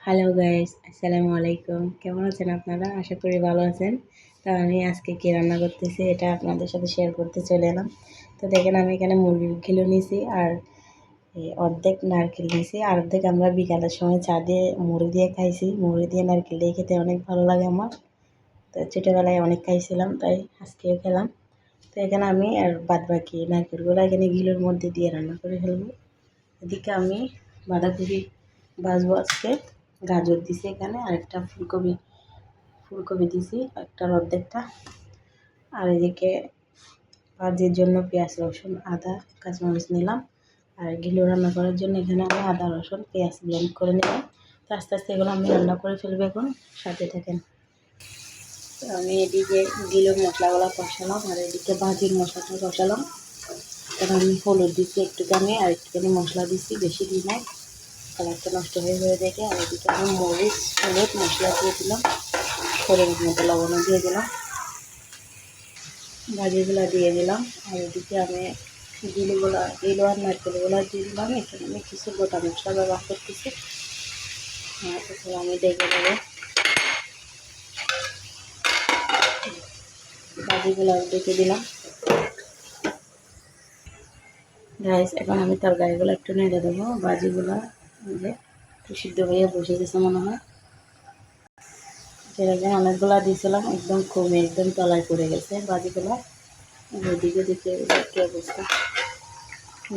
Hello guys, আসসালামু আলাইকুম। কেমন আছেন আপনারা? আশা করি ভালো আছেন। তো আমি আজকে কি রান্না করতেছি এটা আপনাদের সাথে শেয়ার করতে চলে এলাম। তো দেখেন আমি এখানে মুরগির কিলো নিয়েছি আর অর্ধেক নারকেল নিয়েছি আর অর্ধেক আমরা বিকালের সময় চা দিয়ে মুড়ি দিয়ে খাইছি। মুড়ি দিয়ে নারকেল দিয়ে খেতে অনেক ভালো লাগে আমার। তো ছোটোবেলায় অনেক খাইছিলাম, তাই আজকেও খেলাম। তো এখানে আমি আর বাদ বাকি নারকেলগুলো এখানে গিলোর মধ্যে দিয়ে রান্না করে ফেলবো। এদিকে আমি বাঁধাকপি ভাজবো আজকে। গাজর দিছি এখানে, আরেকটা ফুলকপি ফুলকপি দিছি একটার অর্ধেকটা। আর এদিকে ভাজির জন্য পেঁয়াজ রসুন আদা কাঁচামরিচ নিলাম। আর গিলো রান্না করার জন্য এখানে আমি আদা রসুন পেঁয়াজ ব্লেন্ড করে নিলাম। তো আস্তে আস্তে এগুলো আমি রান্না করে ফেলবো, এখন সাথে থাকেন। তো আমি এদিকে গিলোর মশলাগুলো কষালাম আর এদিকে ভাজির মশলাটা কষালাম। তখন আমি হলুদ দিচ্ছি একটুখানি আর একটুখানি মশলা দিচ্ছি, বেশি দিই নাই, কালারটা নষ্ট হয়ে দেখে। আর এদিকে আমি মরিচ হলুদ মশলা দিয়ে দিলাম, পরিমাণ মতো লবণও দিয়ে দিলাম, ভাজিগুলো দিয়ে দিলাম। আর এদিকে আমি গিলো আর নারকেলগুলো দিয়ে দিলাম। এখানে আমি কিছু গোটা মশলা ব্যবহার করতেছি। তারপরে আমি দেখে দেবো ভাজিগুলো দেখে দিলাম। গাইস, এখন আমি তরকারিগুলো একটু নেড়ে দেবো। ভাজিগুলো একটু সিদ্ধ হয়ে বসে গেছে মনে হয়। সেরকম অনেকগুলো দিয়েছিলাম, একদম কমে একদম তলায় পড়ে গেছে ভাজিগুলো। ওইদিকে দেখে কী অবস্থা,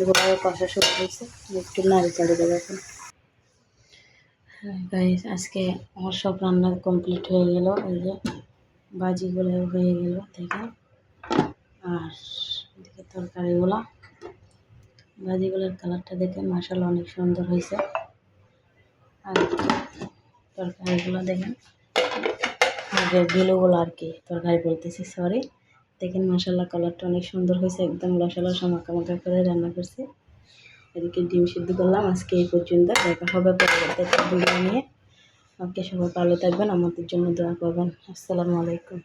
এগুলো কষা শুরু হয়েছে। একটু নাড়ি চাড়ি দেবো এখন। গাইস, আজকে আমার সব রান্না কমপ্লিট হয়ে গেল। এই যে ভাজিগুলো হয়ে গেল দেখেন। আর এদিকে তরকারিগুলো, ভাজিগুলোর কালারটা দেখেন মাশাআল্লাহ অনেক সুন্দর হয়েছে। আর তরকারিগুলো দেখেন, আগের গিলোগুলো আর কি তরকারি বলতেছি, সরি। দেখেন মাশাআল্লাহ কালারটা অনেক সুন্দর হয়েছে, একদম রসা রসা মাখা মাখা করে রান্না করছি। এদিকে ডিম সিদ্ধ করলাম। আজকে এই পর্যন্ত, দেখা হবে পরবর্তী একটা ভিডিও নিয়ে। ওকে, সবাই ভালো থাকবেন, আমাদের জন্য দোয়া করবেন। আসসালামু আলাইকুম।